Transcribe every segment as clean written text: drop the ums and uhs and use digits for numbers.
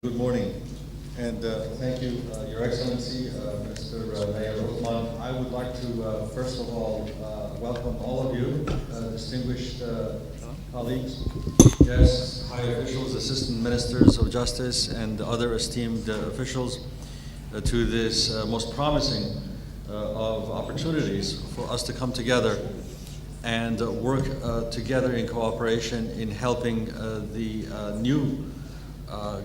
Good morning, and thank you, Your Excellency, Mr. Mayor Rothman. I would like to, first of all, welcome all of you, distinguished colleagues, guests, high officials, assistant ministers of justice, and other esteemed officials to this most promising of opportunities for us to come together and work together in cooperation in helping the new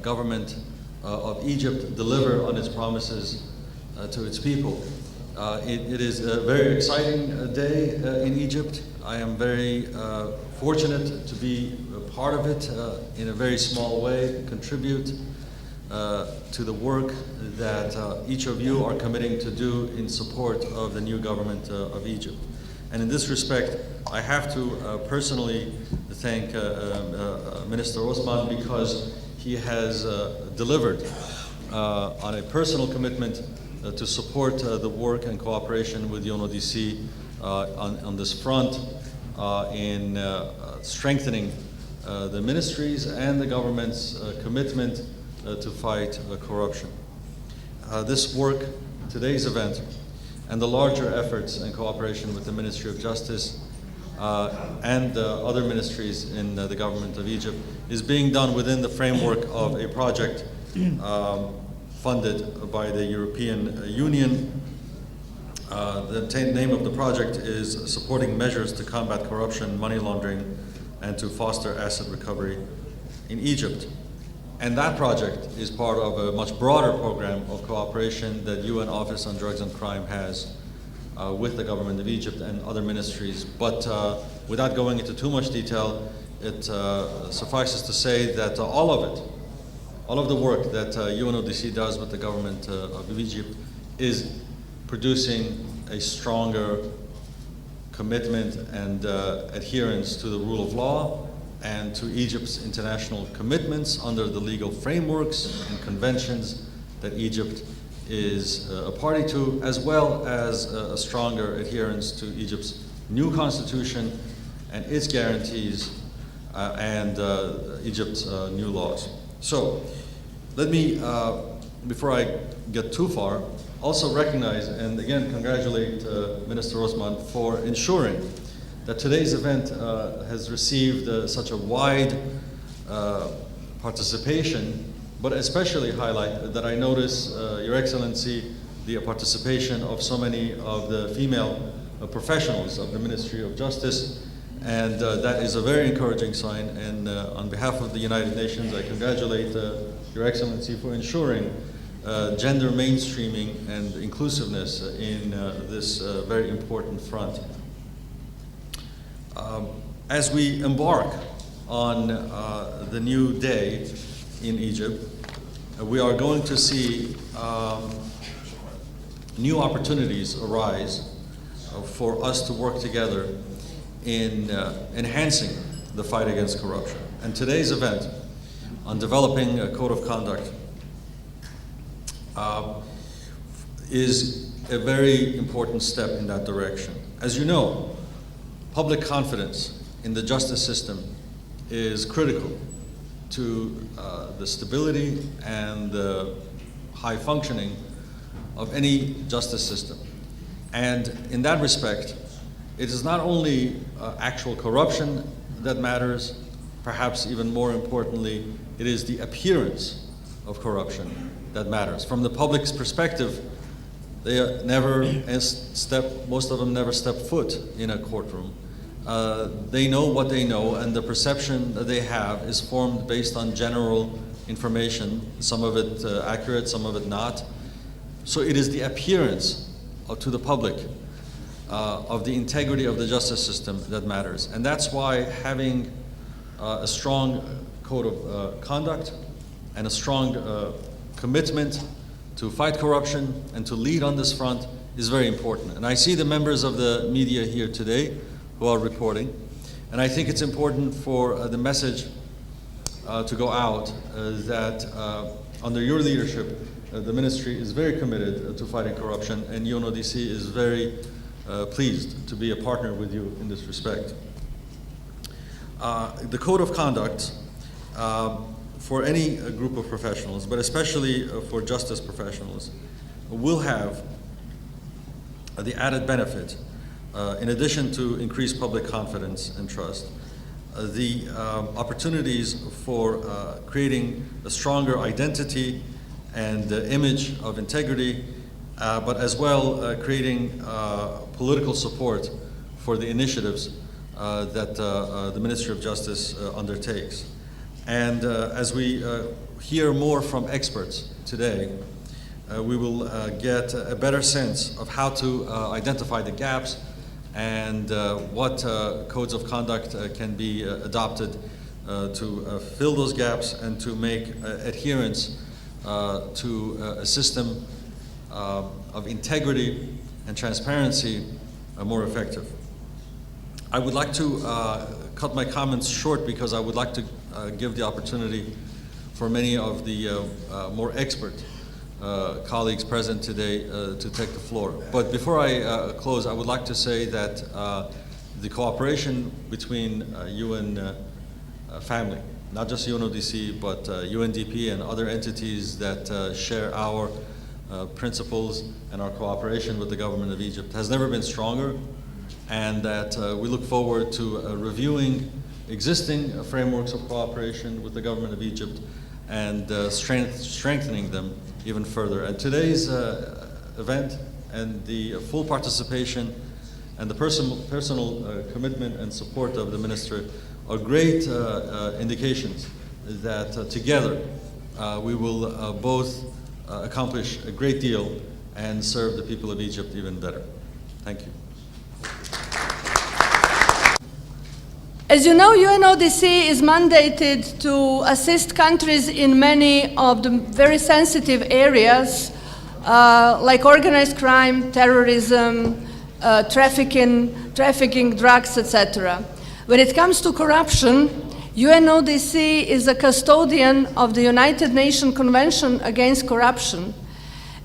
government of Egypt deliver on its promises to its people. It is a very exciting day in Egypt. I am very fortunate to be a part of it in a very small way, contribute to the work that each of you are committing to do in support of the new government of Egypt. And in this respect, I have to personally thank Minister Osman, because he has delivered on a personal commitment to support the work and cooperation with UNODC on this front in strengthening the ministries and the government's commitment to fight corruption. This work, today's event, and the larger efforts and cooperation with the Ministry of Justice and other ministries in the government of Egypt is being done within the framework of a project funded by the European Union. The name of the project is Supporting Measures to Combat Corruption, Money Laundering, and to Foster Asset Recovery in Egypt. And that project is part of a much broader program of cooperation that UN Office on Drugs and Crime has with the government of Egypt and other ministries. But without going into too much detail, it suffices to say that all of the work that UNODC does with the government of Egypt is producing a stronger commitment and adherence to the rule of law and to Egypt's international commitments under the legal frameworks and conventions that Egypt is a party to, as well as a stronger adherence to Egypt's new constitution and its guarantees and Egypt's new laws. So let me, before I get too far, also recognize and again congratulate Minister Osman for ensuring that today's event has received such a wide participation, but especially highlight that I notice, Your Excellency, the participation of so many of the female professionals of the Ministry of Justice, and that is a very encouraging sign. And on behalf of the United Nations, I congratulate Your Excellency for ensuring gender mainstreaming and inclusiveness in this very important front. As we embark on the new day in Egypt, we are going to see new opportunities arise for us to work together in enhancing the fight against corruption. And today's event on developing a code of conduct is a very important step in that direction. As you know, public confidence in the justice system is critical to the stability and the high functioning of any justice system. And in that respect, it is not only actual corruption that matters, perhaps even more importantly, it is the appearance of corruption that matters. From the public's perspective, they most of them never step foot in a courtroom. They know what they know, and the perception that they have is formed based on general information, some of it accurate, some of it not. So it is the appearance to the public of the integrity of the justice system that matters. And that's why having a strong code of conduct and a strong commitment to fight corruption and to lead on this front is very important. And I see the members of the media here today who are reporting, and I think it's important for the message to go out that under your leadership, the ministry is very committed to fighting corruption, and UNODC is very pleased to be a partner with you in this respect. The code of conduct for any group of professionals, but especially for justice professionals, will have the added benefit, in addition to increased public confidence and trust, the opportunities for creating a stronger identity and image of integrity, but as well creating political support for the initiatives that the Ministry of Justice undertakes. And as we hear more from experts today, we will get a better sense of how to identify the gaps and what codes of conduct can be adopted to fill those gaps and to make adherence to a system of integrity and transparency more effective. I would like to cut my comments short because I would like to give the opportunity for many of the more expert colleagues present today to take the floor. But before I close, I would like to say that the cooperation between UN family, not just UNODC, but UNDP and other entities that share our principles and our cooperation with the government of Egypt has never been stronger, and that we look forward to reviewing existing frameworks of cooperation with the government of Egypt and strengthening them even further. And today's event and the full participation and the personal commitment and support of the minister are great indications that together we will both accomplish a great deal and serve the people of Egypt even better. Thank you. As you know, UNODC is mandated to assist countries in many of the very sensitive areas, like organized crime, terrorism, trafficking drugs, etc. When it comes to corruption, UNODC is a custodian of the United Nations Convention Against Corruption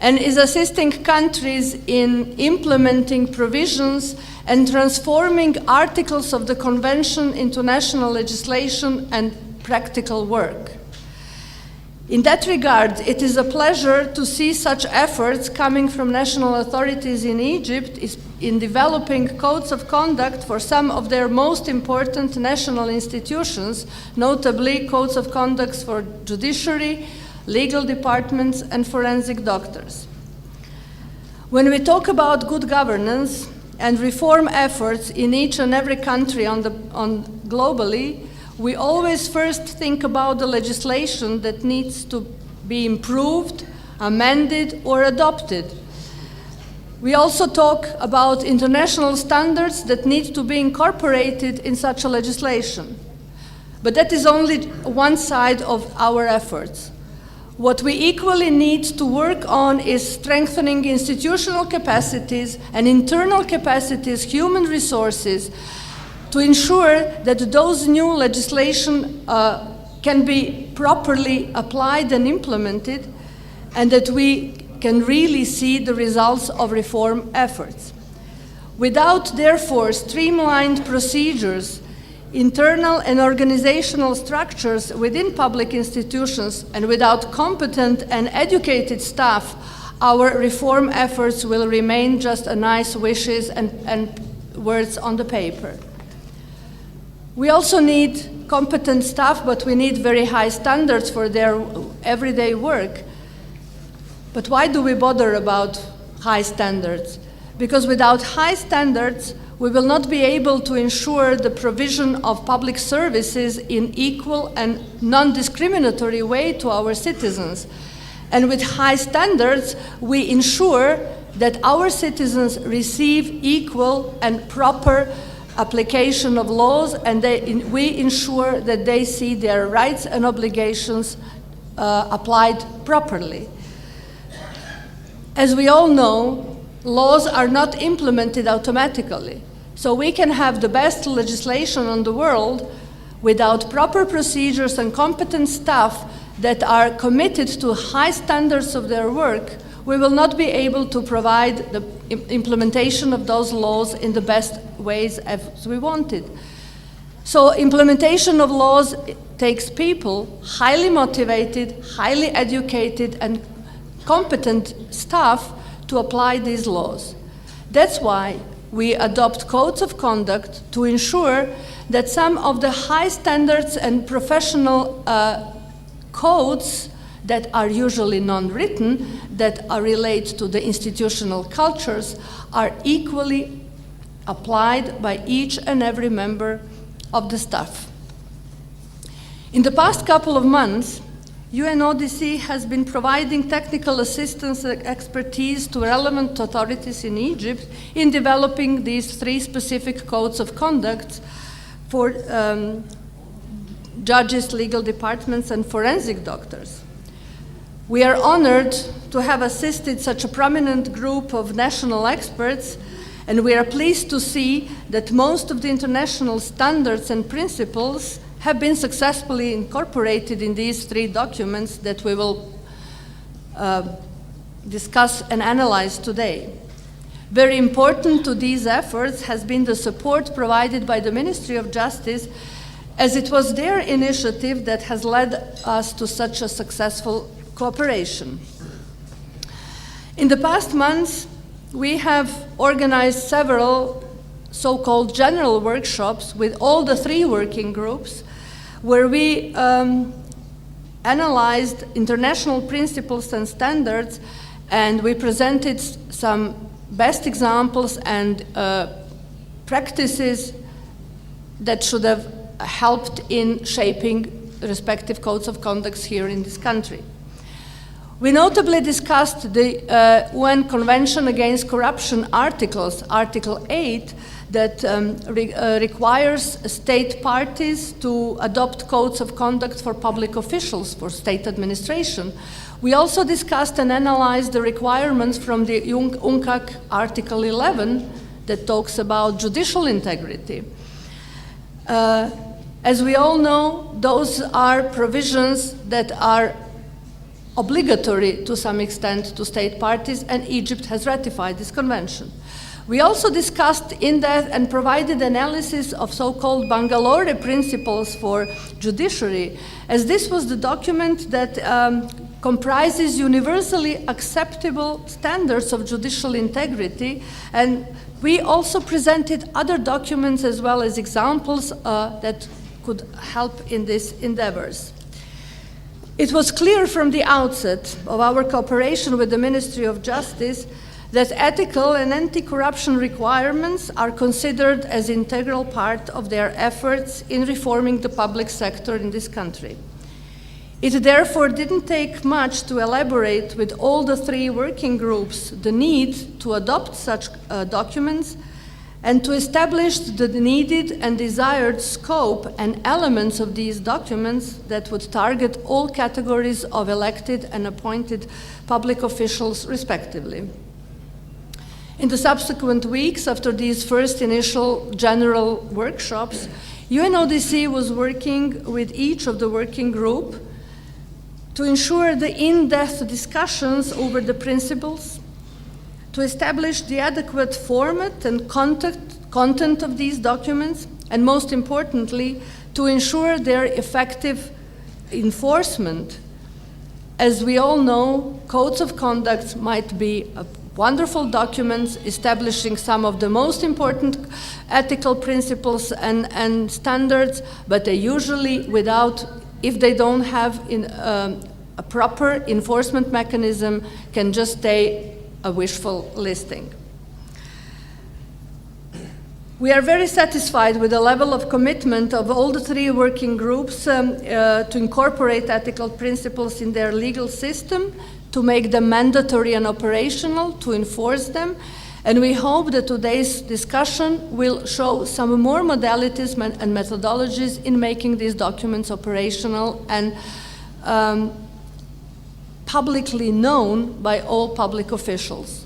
and is assisting countries in implementing provisions and transforming articles of the Convention into national legislation and practical work. In that regard, it is a pleasure to see such efforts coming from national authorities in Egypt in developing codes of conduct for some of their most important national institutions, notably codes of conduct for judiciary, legal departments, and forensic doctors. When we talk about good governance and reform efforts in each and every country globally, we always first think about the legislation that needs to be improved, amended, or adopted. We also talk about international standards that need to be incorporated in such a legislation. But that is only one side of our efforts. What we equally need to work on is strengthening institutional capacities and internal capacities, human resources, to ensure that those new legislation can be properly applied and implemented, and that we can really see the results of reform efforts. Without, therefore, streamlined procedures, internal and organizational structures within public institutions, and without competent and educated staff, our reform efforts will remain just a nice wishes and words on the paper. We also need competent staff, but we need very high standards for their everyday work. But why do we bother about high standards? Because without high standards, we will not be able to ensure the provision of public services in equal and non-discriminatory way to our citizens. And with high standards, we ensure that our citizens receive equal and proper application of laws, and we ensure that they see their rights and obligations applied properly. As we all know, laws are not implemented automatically. So we can have the best legislation in the world without proper procedures and competent staff that are committed to high standards of their work. We will not be able to provide the implementation of those laws in the best ways as we wanted. So implementation of laws takes people, highly motivated, highly educated, and competent staff to apply these laws. That's why we adopt codes of conduct to ensure that some of the high standards and professional codes that are usually non-written, that are related to the institutional cultures, are equally applied by each and every member of the staff. In the past couple of months, UNODC has been providing technical assistance and expertise to relevant authorities in Egypt in developing these 3 specific codes of conduct for judges, legal departments, and forensic doctors. We are honored to have assisted such a prominent group of national experts, and we are pleased to see that most of the international standards and principles have been successfully incorporated in these 3 documents that we will discuss and analyze today. Very important to these efforts has been the support provided by the Ministry of Justice, as it was their initiative that has led us to such a successful cooperation. In the past months, we have organized several so-called general workshops with all the 3 working groups, where we analyzed international principles and standards, and we presented some best examples and practices that should have helped in shaping respective codes of conduct here in this country. We notably discussed the UN Convention Against Corruption articles, Article 8, that requires state parties to adopt codes of conduct for public officials, for state administration. We also discussed and analyzed the requirements from the UNCAC Article 11 that talks about judicial integrity. As we all know, those are provisions that are obligatory to some extent to state parties, and Egypt has ratified this convention. We also discussed in depth and provided analysis of so-called Bangalore principles for judiciary, as this was the document that comprises universally acceptable standards of judicial integrity, and we also presented other documents as well as examples that could help in these endeavors. It was clear from the outset of our cooperation with the Ministry of Justice that ethical and anti-corruption requirements are considered as an integral part of their efforts in reforming the public sector in this country. It therefore didn't take much to elaborate with all the 3 working groups the need to adopt such documents and to establish the needed and desired scope and elements of these documents that would target all categories of elected and appointed public officials respectively. In the subsequent weeks after these first initial general workshops, UNODC was working with each of the working group to ensure the in-depth discussions over the principles, to establish the adequate format and content of these documents, and most importantly, to ensure their effective enforcement. As we all know, codes of conduct might be wonderful documents establishing some of the most important ethical principles and standards, but they usually if they don't have a proper enforcement mechanism, can just stay a wishful listing. We are very satisfied with the level of commitment of all the 3 working groups to incorporate ethical principles in their legal system, to make them mandatory and operational, to enforce them, and we hope that today's discussion will show some more modalities and methodologies in making these documents operational and publicly known by all public officials.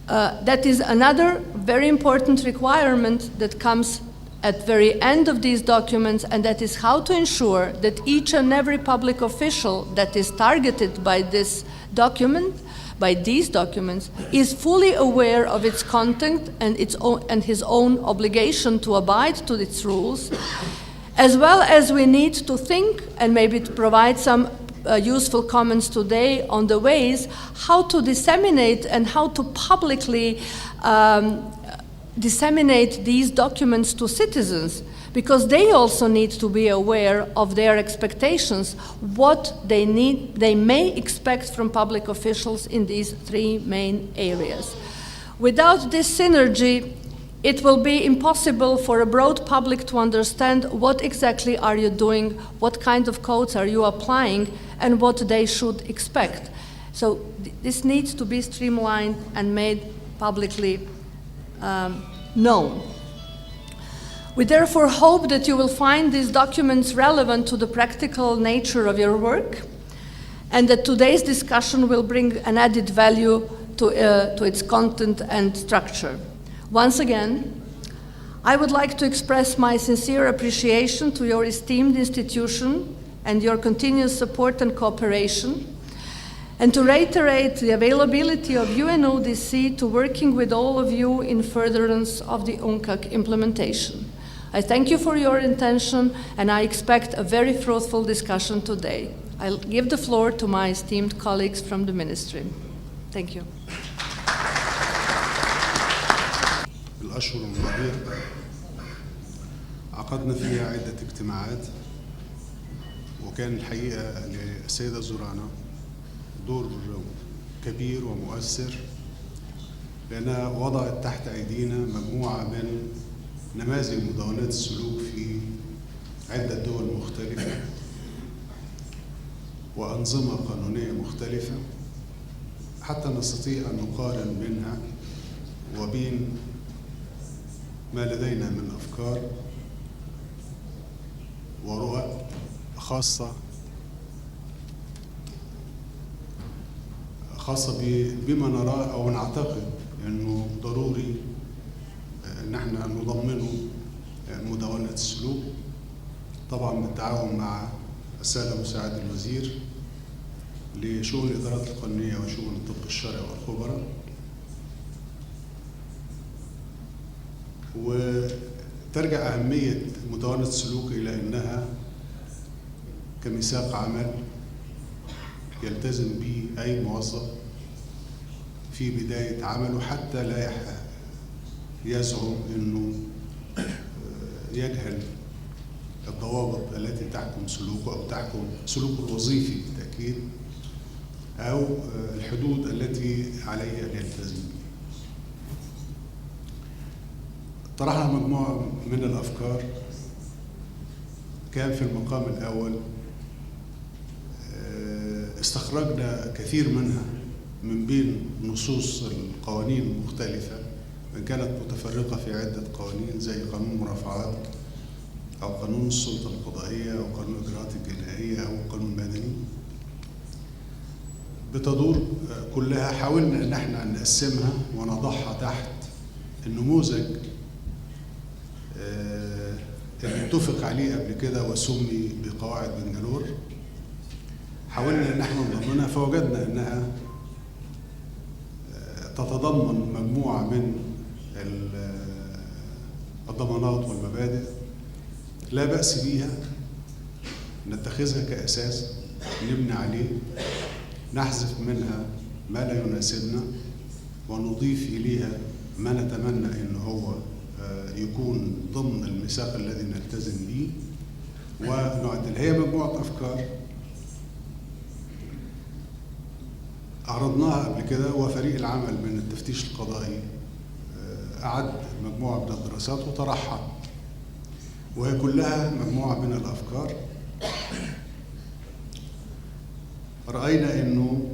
That is another very important requirement that comes at the very end of these documents, and that is how to ensure that each and every public official that is targeted by this document, by these documents, is fully aware of its content and his own obligation to abide to its rules, as well as we need to think and maybe to provide some useful comments today on the ways how to disseminate and how to publicly disseminate these documents to citizens, because they also need to be aware of their expectations, what they may expect from public officials in these three main areas. Without this synergy, it will be impossible for a broad public to understand what exactly are you doing, what kind of codes are you applying, and what they should expect. So this needs to be streamlined and made publicly known. We therefore hope that you will find these documents relevant to the practical nature of your work, and that today's discussion will bring an added value to its content and structure. Once again, I would like to express my sincere appreciation to your esteemed institution and your continuous support and cooperation, and to reiterate the availability of UNODC to working with all of you in furtherance of the UNCAC implementation. I thank you for your attention, and I expect a very fruitful discussion today. I'll give the floor to my esteemed colleagues from the Ministry. Thank you. الأشهر الماضية عقدنا فيها عدة اجتماعات، وكان الحقيقة للسيدة زورانا دور كبير ومؤثر، لأنها وضعت تحت أيدينا مجموعة من نماذج مدونات السلوك في عدة دول مختلفة وأنظمة قانونية مختلفة، حتى نستطيع أن نقارن بينها وبين ما لدينا من أفكار ورؤى خاصة بما نراه أو نعتقد أنه ضروري أن احنا نضمنه مدونات السلوك، طبعا بالتعاون مع السادة مساعد الوزير لشؤون الإدارات القانونية وشؤون الطب الشرعي والخبراء. وترجع أهمية مدونة السلوك إلى أنها كميثاق عمل يلتزم به أي موظف في بداية عمله، حتى لا يزعم أنه يجهل الضوابط التي تحكم سلوكه أو تحكم سلوكه الوظيفي بالتأكيد، أو الحدود التي عليه أن يلتزم بها. طرحنا مجموعة من الأفكار، كان في المقام الأول استخرجنا كثير منها من بين نصوص القوانين المختلفة، وإن كانت متفرقة في عدة قوانين زي قانون المرافعات أو قانون السلطة القضائية أو قانون الإجراءات الجنائية أو قانون مدني، بتدور كلها. حاولنا أن احنا نقسمها ونضعها تحت النموذج اللي اتفق عليه قبل كده وسمي بقواعد بنجلور. حاولنا ان احنا نضمنها، فوجدنا انها تتضمن مجموعه من الضمانات والمبادئ لا بأس بيها، نتخذها كأساس نبني عليه، نحذف منها ما لا يناسبنا ونضيف إليها ما نتمنى إن هو يكون ضمن الميثاق الذي نلتزم به ونعدل. هي مجموعة أفكار عرضناها قبل كده، وفريق العمل من التفتيش القضائي أعد مجموعة من الدراسات وطرحها، وهي كلها مجموعة من الأفكار. رأينا إنه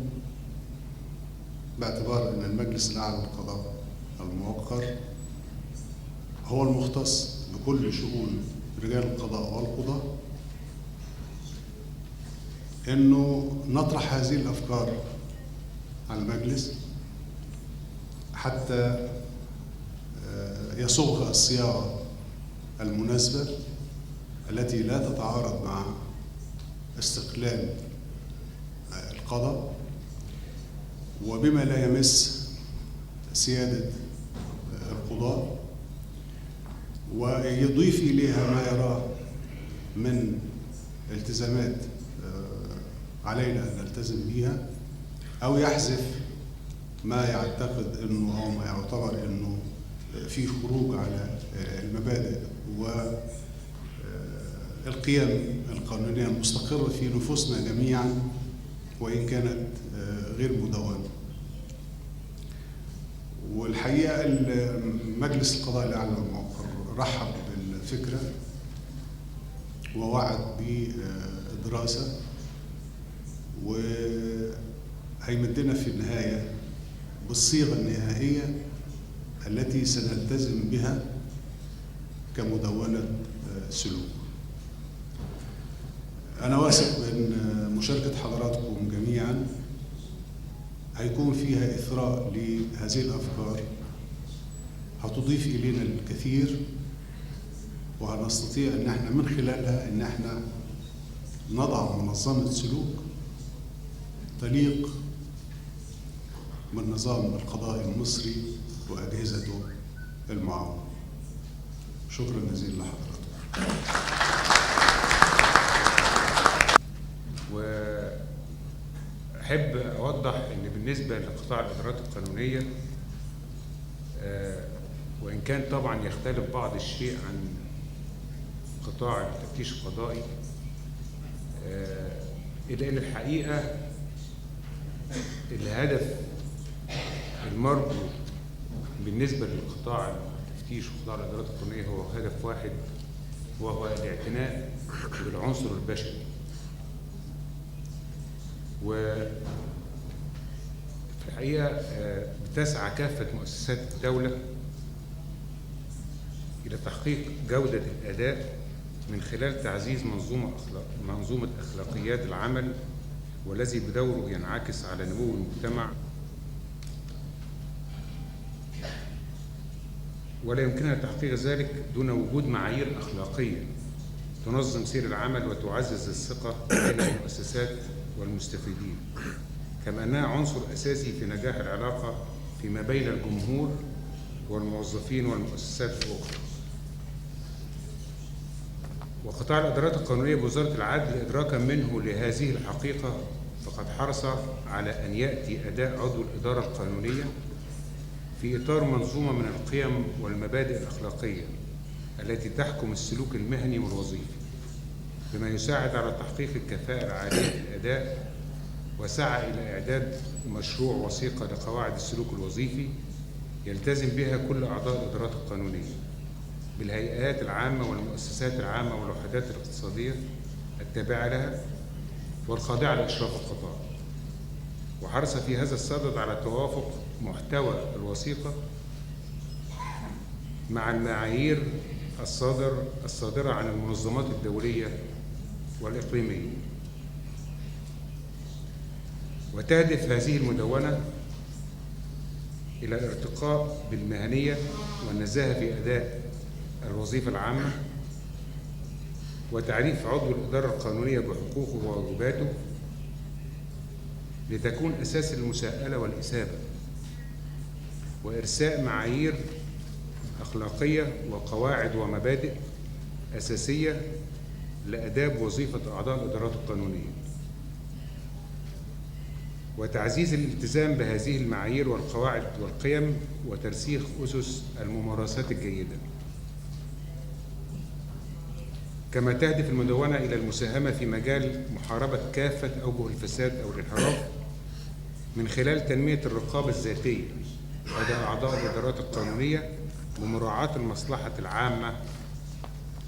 باعتبار أن المجلس الأعلى للقضاء الموقر هو المختص بكل شؤون رجال القضاء والقضاء، إنه نطرح هذه الأفكار على المجلس حتى يصوغ الصياغة المناسبة التي لا تتعارض مع استقلال القضاء وبما لا يمس سيادة القضاء، ويضيف إليها ما يراه التزامات علينا أن نلتزم بها، أو يحذف ما يعتقد أنه أو ما يعتبر أنه في خروج على المبادئ والقيم القانونية المستقرة في نفوسنا جميعا وإن كانت غير مدونة. والحقيقة مجلس القضاء الأعلى رحب بالفكرة ووعد بدراسة، وهيمدنا في النهاية بالصيغة النهائية التي سنلتزم بها كمدونة سلوك. أنا واثق بأن مشاركة حضراتكم جميعا هيكون فيها إثراء لهذه الأفكار، هتضيف إلينا الكثير، وهنستطيع أن احنا من خلالها أن احنا نضع منظمة سلوك تليق بالنظام القضائي المصري وأجهزته المعاونة. شكرا جزيلا لحضراتكم. وأحب أوضح أن بالنسبة لقطاع الإدارات القانونية، وإن كان طبعا يختلف بعض الشيء عن قطاع التفتيش القضائي، إلا أن الحقيقة الهدف المرجو بالنسبة للقطاع التفتيش وقطاع الإدارات القانونية هو هدف واحد، وهو الاعتناء بالعنصر البشري. وفي الحقيقة بتسعى كافة مؤسسات الدولة إلى تحقيق جودة الأداء من خلال تعزيز منظومة أخلاقيات العمل، والذي بدوره ينعكس على نمو المجتمع. ولا يمكننا تحقيق ذلك دون وجود معايير أخلاقية تنظم سير العمل وتعزز الثقة بين المؤسسات والمستفيدين، كما أنها عنصر أساسي في نجاح العلاقة فيما بين الجمهور والموظفين والمؤسسات الأخرى. وقطاع الإدارات القانونية بوزارة العدل إدراكا منه لهذه الحقيقة فقد حرص على أن يأتي أداء عضو الإدارة القانونية في إطار منظومة من القيم والمبادئ الأخلاقية التي تحكم السلوك المهني والوظيفي، بما يساعد على تحقيق الكفاءة العالية في الأداء، وسعى إلى إعداد مشروع وثيقة لقواعد السلوك الوظيفي يلتزم بها كل أعضاء الإدارات القانونية بالهيئات العامة والمؤسسات العامة والوحدات الاقتصادية التابعة لها والخاضعة لإشراف القضاء. وحرص في هذا الصدد على توافق محتوى الوثيقة مع المعايير الصادرة عن المنظمات الدولية والإقليمية. وتهدف هذه المدونة إلى الارتقاء بالمهنية والنزاهة في أداء الوظيفة العامة، وتعريف عضو الإدارة القانونية بحقوقه وواجباته لتكون أساس المساءلة والإثابة، وإرساء معايير أخلاقية وقواعد ومبادئ أساسية لآداب وظيفة أعضاء الإدارات القانونية، وتعزيز الالتزام بهذه المعايير والقواعد والقيم، وترسيخ أسس الممارسات الجيدة. كما تهدف المدونة إلى المساهمة في مجال محاربة كافة أوجه الفساد أو الانحراف من خلال تنمية الرقابة الذاتية لدى أعضاء الإدارات القانونية ومراعاة المصلحة العامة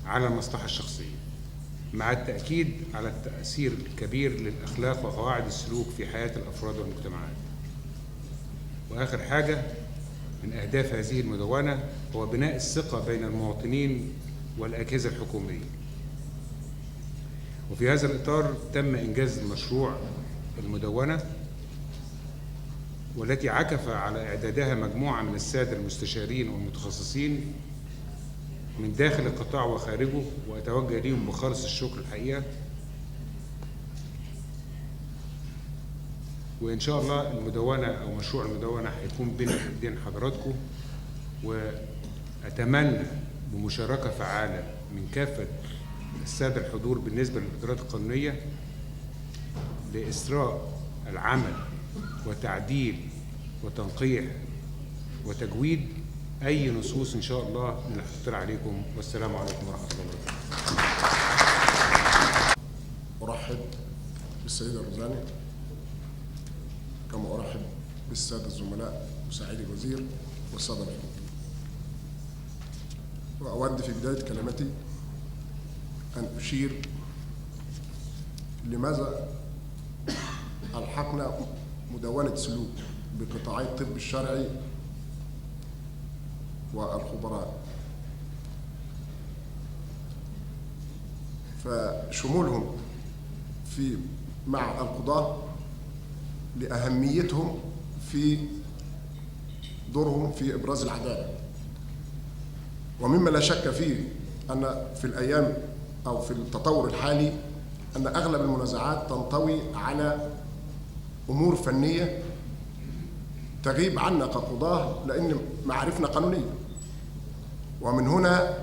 على المصلحة الشخصية، مع التأكيد على التأثير الكبير للأخلاق وقواعد السلوك في حياة الأفراد والمجتمعات. وآخر حاجة من أهداف هذه المدونة هو بناء الثقة بين المواطنين والأجهزة الحكومية. وفي هذا الإطار تم إنجاز مشروع المدونة، والتي عكف على إعدادها مجموعة من السادة المستشارين والمتخصصين من داخل القطاع وخارجه، وأتوجه لهم بخالص الشكر الحقيقة. وإن شاء الله المدونة أو مشروع المدونة هيكون بين إيدين حضراتكم، وأتمنى بمشاركة فعالة من كافة السادة الحضور بالنسبة للإجراءات القانونية لإسراء العمل وتعديل وتنقيح وتجويد أي نصوص إن شاء الله من هتطلع عليكم. والسلام عليكم ورحمة الله وبركاته. أرحب بالسيدة الرزاني، كما أرحب بالسادة الزملاء مساعدي الوزير والسادة الحضور. وأود في بداية كلمتي أن أشير لماذا ألحقنا مدونة سلوك بقطاعي الطب الشرعي والخبراء. فشمولهم مع القضاء لأهميتهم في دورهم في إبراز العدالة، ومما لا شك فيه أن في الأيام أو في التطور الحالي أن أغلب المنازعات تنطوي على أمور فنية تغيب عنا كقضاة لأن معارفنا قانونية، ومن هنا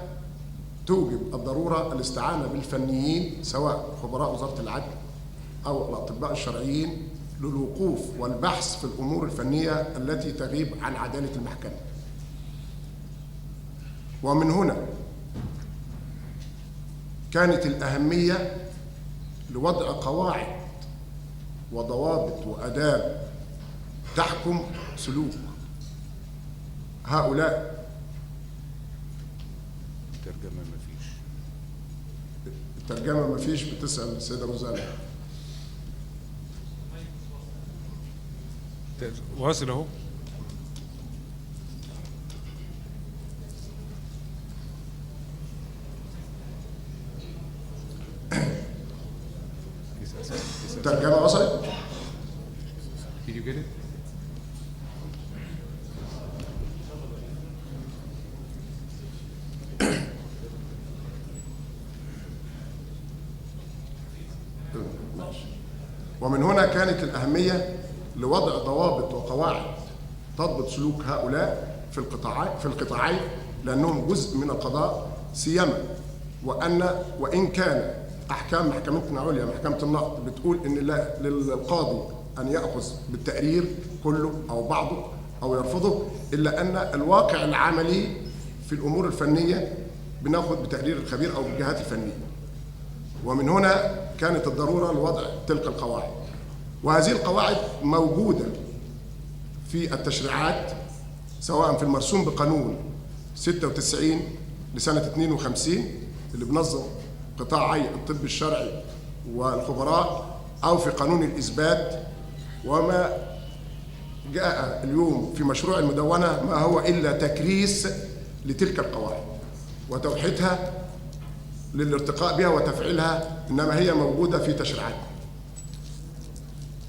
توجب الضرورة الاستعانة بالفنيين سواء خبراء وزارة العدل أو الأطباء الشرعيين للوقوف والبحث في الأمور الفنية التي تغيب عن عدالة المحكمة. ومن هنا كانت الأهمية لوضع قواعد وضوابط وآداب تحكم سلوك هؤلاء. الترجمة مفيش بتسأل السيدة روزانا. واصل اهو. الترجمة وصلت؟ Did you get it? ومن هنا كانت الأهمية لوضع ضوابط وقواعد تضبط سلوك هؤلاء في القطاعين لأنهم جزء من القضاء، سيما وإن كان أحكام محكمتنا العليا محكمة النقد بتقول إن للقاضي أن يأخذ بالتقرير كله أو بعضه أو يرفضه، إلا أن الواقع العملي في الأمور الفنية بناخذ بتقرير الخبير أو بالجهات الفنية. ومن هنا كانت الضرورة لوضع تلك القواعد، وهذه القواعد موجودة في التشريعات سواء في المرسوم بقانون 96 لسنة 52 اللي بنظم قطاعي الطب الشرعي والخبراء، أو في قانون الإثبات، وما جاء اليوم في مشروع المدونة ما هو إلا تكريس لتلك القواعد وتوحيدها للارتقاء بها وتفعيلها، إنما هي موجودة في تشريعات.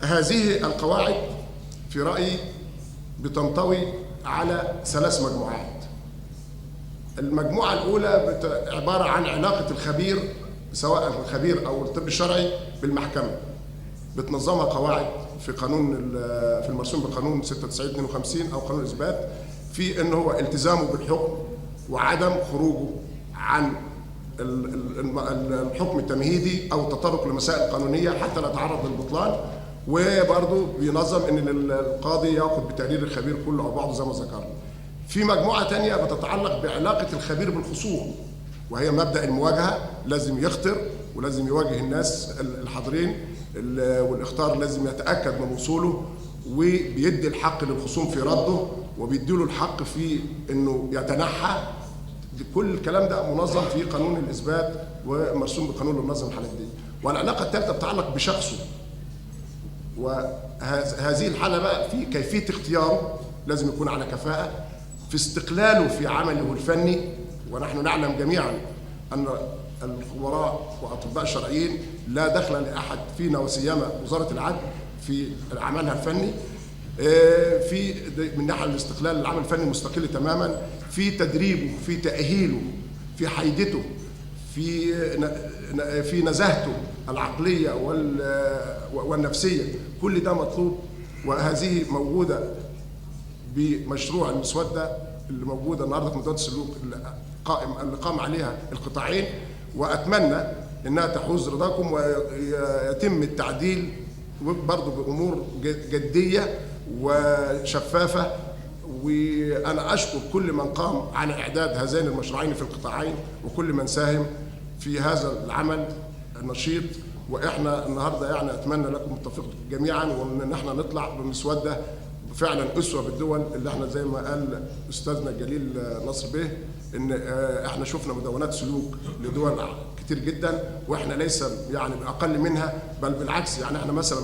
هذه القواعد في رأيي بتنطوي على 3 مجموعات. المجموعة الأولى عبارة عن علاقة الخبير سواء الخبير أو الطب الشرعي بالمحكمة، بتنظمها قواعد في في المرسوم بقانون 96/52 أو قانون الإثبات، في إن هو التزامه بالحكم وعدم خروجه عن الحكم التمهيدي أو التطرق لمسائل قانونية حتى لا يتعرض للبطلان، وبرضه بينظم إن القاضي يأخذ بتقرير الخبير كله أو بعضه زي ما ذكرنا. في مجموعة تانية بتتعلق بعلاقة الخبير بالخصوم، وهي مبدأ المواجهة، لازم يخطر ولازم يواجه الناس الحاضرين، والاخطار لازم يتأكد من وصوله، وبيدي الحق للخصوم في رده، وبيديله الحق في انه يتنحى. كل الكلام ده منظم في قانون الإثبات ومرسوم بقانون المنظم الحالات دي. والعلاقة الثالثة بتتعلق بشخصه، وهذه الحالة بقى في كيفية اختياره، لازم يكون على كفاءة في استقلاله في عمله الفني. ونحن نعلم جميعا أن الخبراء وأطباء الشرعيين لا دخل لأحد فينا وسيما وزارة العدل في عملها الفني، في من ناحية الاستقلال العمل الفني مستقل تماما، في تدريبه، في تأهيله، في حيدته، في نزاهته العقلية والنفسية، كل ده مطلوب. وهذه موجودة بمشروع المسودة اللي موجودة النهارده في مدونة السلوك اللي قام عليها القطاعين، وأتمنى أنها تحوز رضاكم ويتم التعديل برضه بأمور جدية وشفافة. وأنا أشكر كل من قام على إعداد هذين المشروعين في القطاعين وكل من ساهم في هذا العمل النشيط. وإحنا النهاردة يعني أتمنى لكم التوفيق جميعا، وإن إحنا نطلع بمسودة فعلا أسوة بالدول اللي إحنا زي ما قال أستاذنا الجليل نصر بيه، إن إحنا شفنا مدونات سلوك لدول كتير جدا وإحنا ليس يعني بأقل منها، بل بالعكس. يعني إحنا مثلا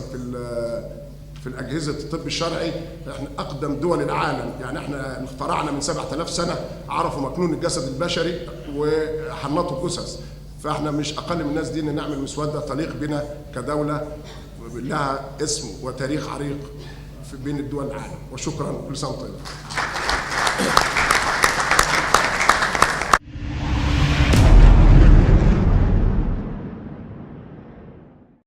في الأجهزة الطب الشرعي احنا أقدم دول العالم. يعني احنا اخترعنا من 7000 سنة، عرفوا مكنون الجسد البشري وحنطوا الجثث. فاحنا مش أقل من الناس دي إن نعمل مسودة تليق بنا كدولة لها اسم وتاريخ عريق بين الدول العالم. وشكرا، كل سنة وانتم طيبين.